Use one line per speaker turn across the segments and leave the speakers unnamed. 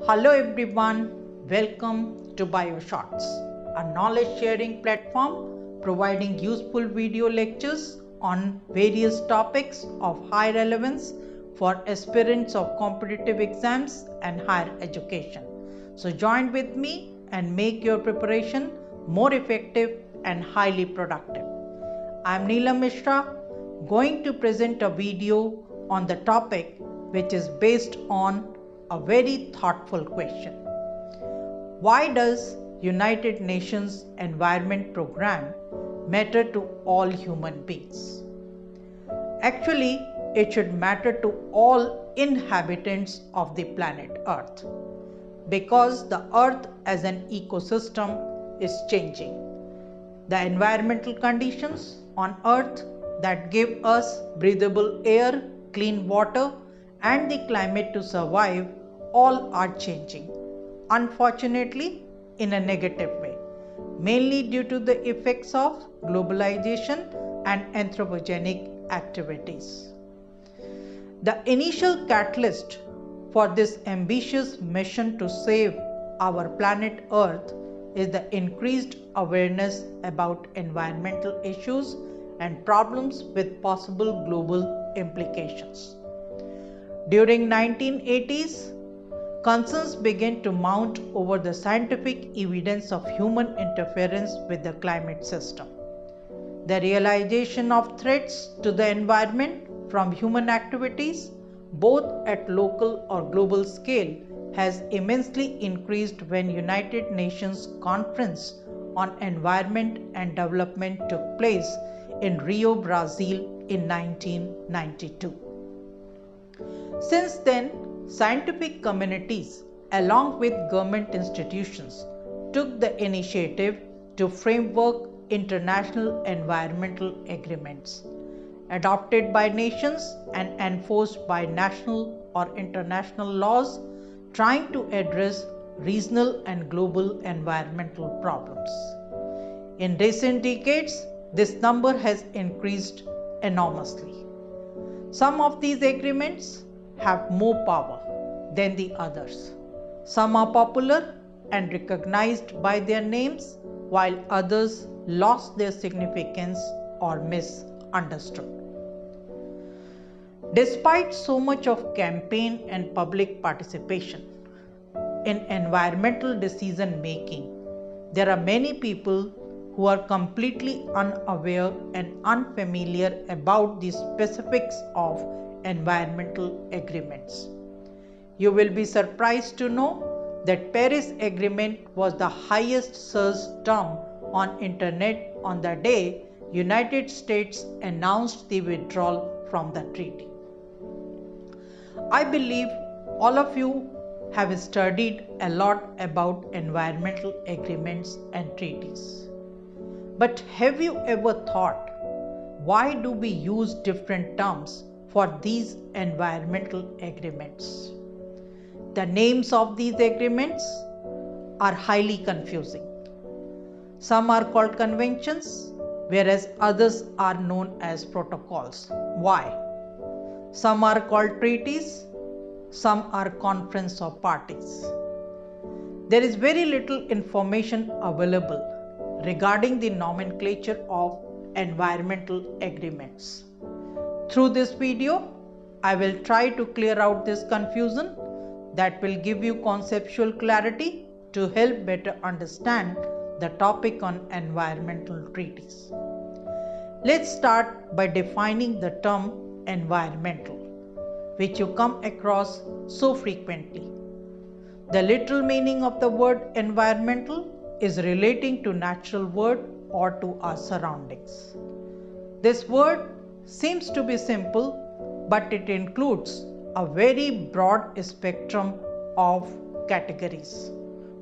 Hello everyone, welcome to BioShots, a knowledge sharing platform providing useful video lectures on various topics of high relevance for aspirants of competitive exams and higher education. So join with me and make your preparation more effective and highly productive. I am Neelam Mishra, going to present a video on the topic which is based on a very thoughtful question. Why does United Nations Environment Program matter to all human beings? Actually, it should matter to all inhabitants of the planet Earth, because the Earth as an ecosystem is changing. The environmental conditions on Earth that give us breathable air, clean water, and the climate to survive all are changing, unfortunately in a negative way, mainly due to the effects of globalization and anthropogenic activities. The initial catalyst for this ambitious mission to save our planet Earth is the increased awareness about environmental issues and problems with possible global implications. During 1980s, concerns began to mount over the scientific evidence of human interference with the climate system. The realization of threats to the environment from human activities, both at local or global scale, has immensely increased when United Nations Conference on Environment and Development took place in Rio, Brazil in 1992. Since then, scientific communities along with government institutions took the initiative to framework international environmental agreements adopted by nations and enforced by national or international laws trying to address regional and global environmental problems. In recent decades, this number has increased enormously. Some of these agreements have more power than the others. Some are popular and recognized by their names, while others lost their significance or misunderstood. Despite so much of campaign and public participation in environmental decision making, there are many people who are completely unaware and unfamiliar about the specifics of environmental agreements. You will be surprised to know that Paris Agreement was the highest searched term on internet on the day United States announced the withdrawal from the treaty. I believe all of you have studied a lot about environmental agreements and treaties. But have you ever thought, why do we use different terms for these environmental agreements? The names of these agreements are highly confusing. Some are called conventions, whereas others are known as protocols. Why? Some are called treaties, some are conference of parties. There is very little information available regarding the nomenclature of environmental agreements. Through this video, I will try to clear out this confusion that will give you conceptual clarity to help better understand the topic on environmental treaties. Let's start by defining the term environmental, which you come across so frequently. The literal meaning of the word environmental is relating to natural world or to our surroundings. This word seems to be simple, but it includes a very broad spectrum of categories,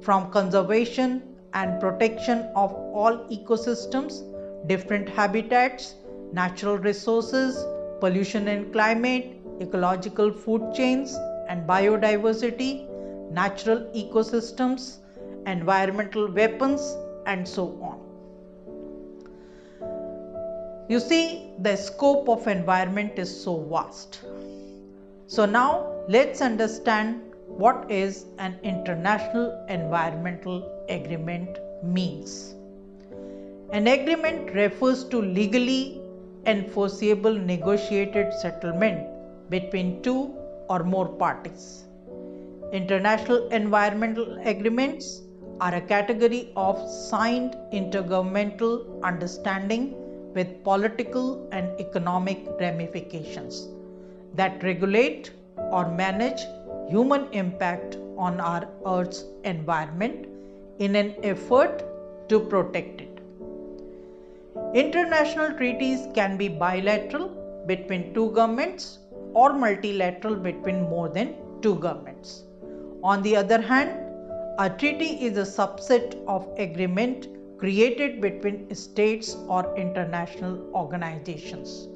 from conservation and protection of all ecosystems, different habitats, natural resources, pollution and climate, ecological food chains and biodiversity, natural ecosystems, environmental weapons, and so on. You see, the scope of environment is so vast. So now let's understand what is an international environmental agreement means. An agreement refers to legally enforceable negotiated settlement between two or more parties. International environmental agreements are a category of signed intergovernmental understanding with political and economic ramifications that regulate or manage human impact on our Earth's environment in an effort to protect it. International treaties can be bilateral between two governments or multilateral between more than two governments. On the other hand, a treaty is a subset of agreement created between states or international organizations.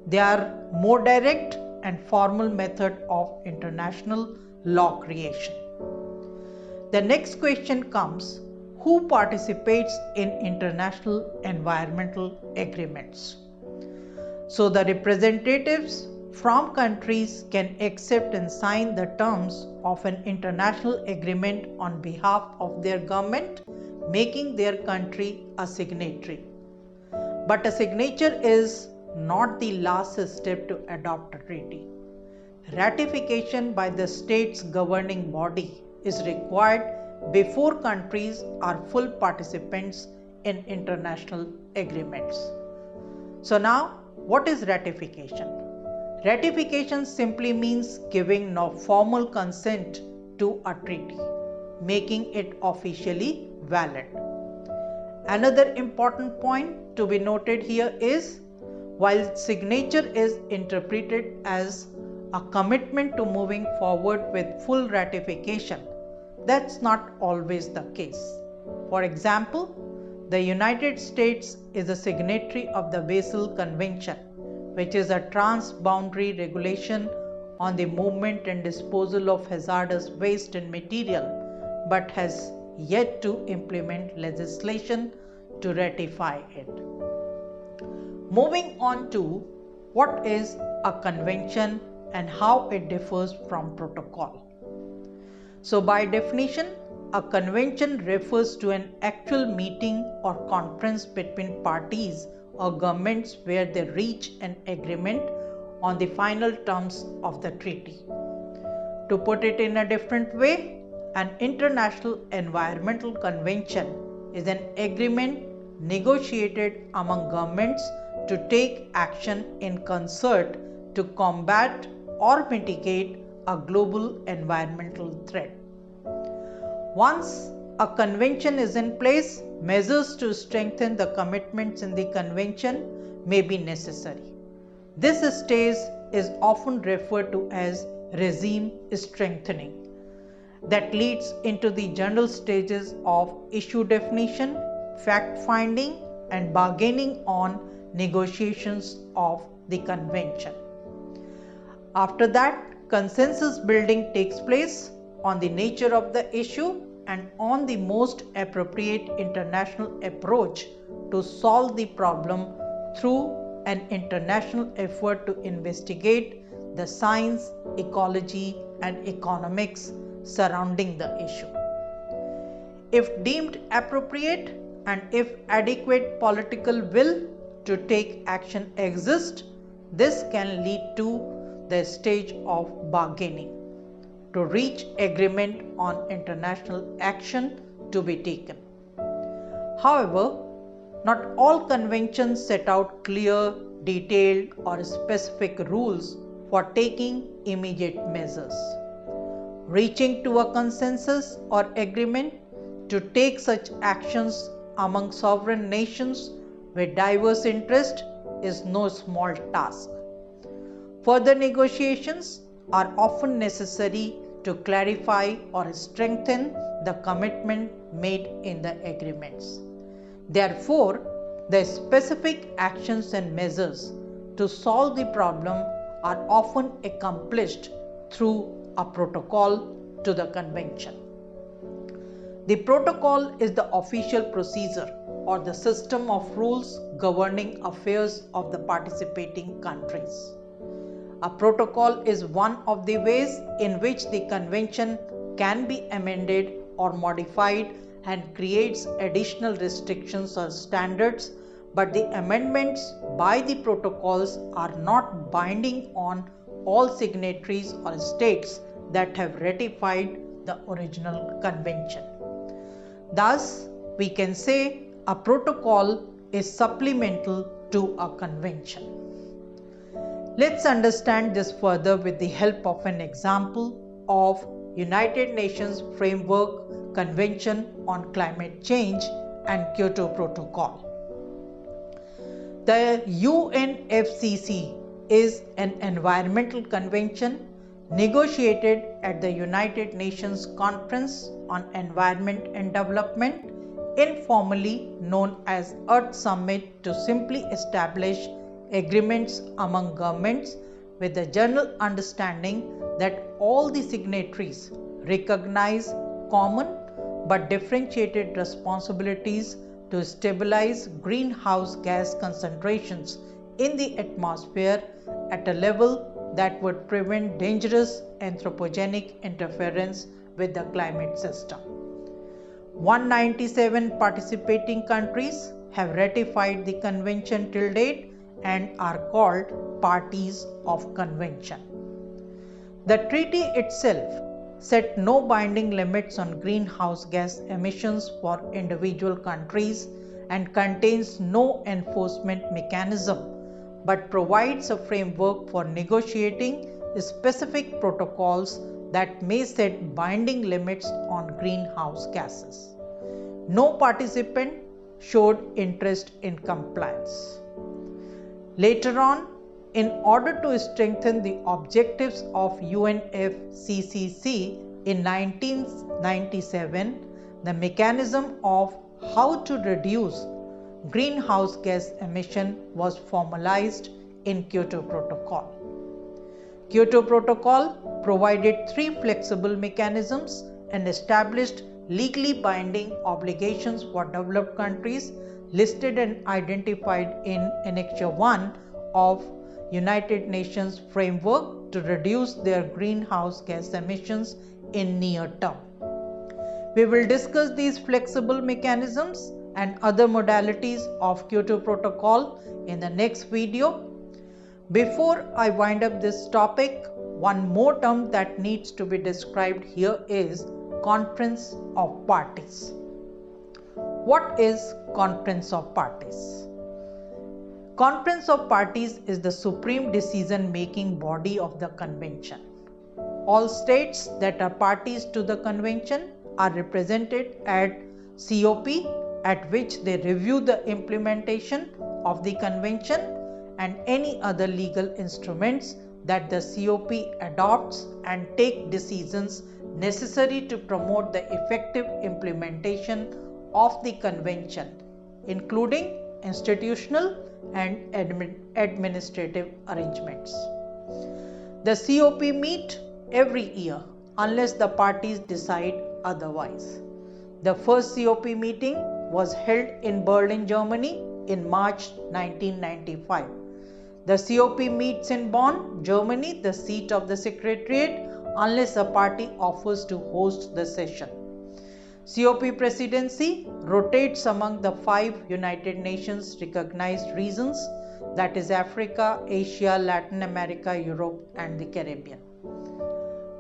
They are more direct and formal method of international law creation. The next question comes: who participates in international environmental agreements? So the representatives from countries can accept and sign the terms of an international agreement on behalf of their government, making their country a signatory. But a signature is not the last step to adopt a treaty. Ratification by the state's governing body is required before countries are full participants in international agreements. So now, what is ratification? Ratification simply means giving no formal consent to a treaty, making it officially valid. Another important point to be noted here is, while signature is interpreted as a commitment to moving forward with full ratification, that's not always the case. For example, the United States is a signatory of the Basel Convention, which is a transboundary regulation on the movement and disposal of hazardous waste and material, but has yet to implement legislation to ratify it. Moving on to what is a convention and how it differs from protocol. So by definition, a convention refers to an actual meeting or conference between parties or governments where they reach an agreement on the final terms of the treaty. To put it in a different way, an international environmental convention is an agreement negotiated among governments to take action in concert to combat or mitigate a global environmental threat. Once a convention is in place, measures to strengthen the commitments in the convention may be necessary. This stage is often referred to as regime strengthening, that leads into the general stages of issue definition, fact-finding, and bargaining on negotiations of the convention. After that, consensus building takes place on the nature of the issue and on the most appropriate international approach to solve the problem through an international effort to investigate the science, ecology, and economics surrounding the issue. If deemed appropriate and if adequate political will to take action exists, this can lead to the stage of bargaining to reach agreement on international action to be taken. However, not all conventions set out clear, detailed, or specific rules for taking immediate measures. Reaching to a consensus or agreement to take such actions among sovereign nations with diverse interests is no small task. Further negotiations are often necessary to clarify or strengthen the commitment made in the agreements. Therefore, the specific actions and measures to solve the problem are often accomplished through a protocol to the convention. The protocol is the official procedure or the system of rules governing affairs of the participating countries. A protocol is one of the ways in which the convention can be amended or modified and creates additional restrictions or standards, but the amendments by the protocols are not binding on all signatories or states that have ratified the original convention. Thus, we can say a protocol is supplemental to a convention. Let's understand this further with the help of an example of United Nations Framework Convention on Climate Change and Kyoto Protocol. The UNFCCC is an environmental convention negotiated at the United Nations Conference on Environment and Development, informally known as Earth Summit, to simply establish agreements among governments with the general understanding that all the signatories recognize common but differentiated responsibilities to stabilize greenhouse gas concentrations in the atmosphere at a level that would prevent dangerous anthropogenic interference with the climate system. 197 participating countries have ratified the convention till date and are called parties of convention. The treaty itself set no binding limits on greenhouse gas emissions for individual countries and contains no enforcement mechanism, but provides a framework for negotiating specific protocols that may set binding limits on greenhouse gases. No participant showed interest in compliance. Later on, in order to strengthen the objectives of UNFCCC in 1997, the mechanism of how to reduce greenhouse gas emission was formalized in Kyoto Protocol. Kyoto Protocol provided 3 flexible mechanisms and established legally binding obligations for developed countries listed and identified in Annexure 1 of United Nations Framework to reduce their greenhouse gas emissions in near term. We will discuss these flexible mechanisms and other modalities of Kyoto Protocol in the next video. Before I wind up this topic, one more term that needs to be described here is Conference of Parties. What is Conference of Parties? Conference of Parties is the supreme decision-making body of the convention. All states that are parties to the convention are represented at COP, at which they review the implementation of the convention and any other legal instruments that the COP adopts and take decisions necessary to promote the effective implementation of the convention, including institutional and administrative arrangements. The COP meet every year unless the parties decide otherwise. The first COP meeting was held in Berlin, Germany in March 1995. The COP meets in Bonn, Germany, the seat of the Secretariat, unless a party offers to host the session. COP presidency rotates among the 5 United Nations recognized regions, that is Africa, Asia, Latin America, Europe and the Caribbean.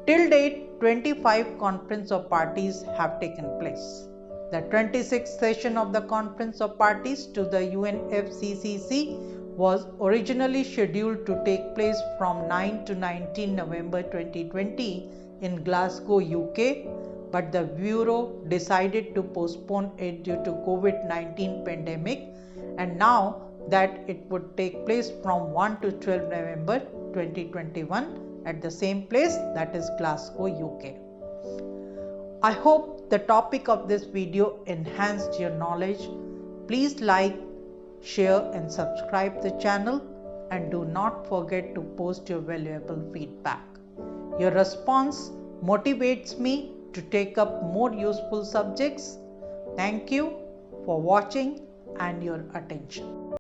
Till date, 25 Conference of Parties have taken place. The 26th session of the Conference of Parties to the UNFCCC was originally scheduled to take place from 9 to 19 November 2020 in Glasgow, UK, but the Bureau decided to postpone it due to COVID-19 pandemic, and now that it would take place from 1 to 12 November 2021 at the same place, that is Glasgow, UK. I hope the topic of this video enhanced your knowledge. Please like, share and subscribe the channel, and do not forget to post your valuable feedback. Your response motivates me to take up more useful subjects. Thank you for watching and your attention.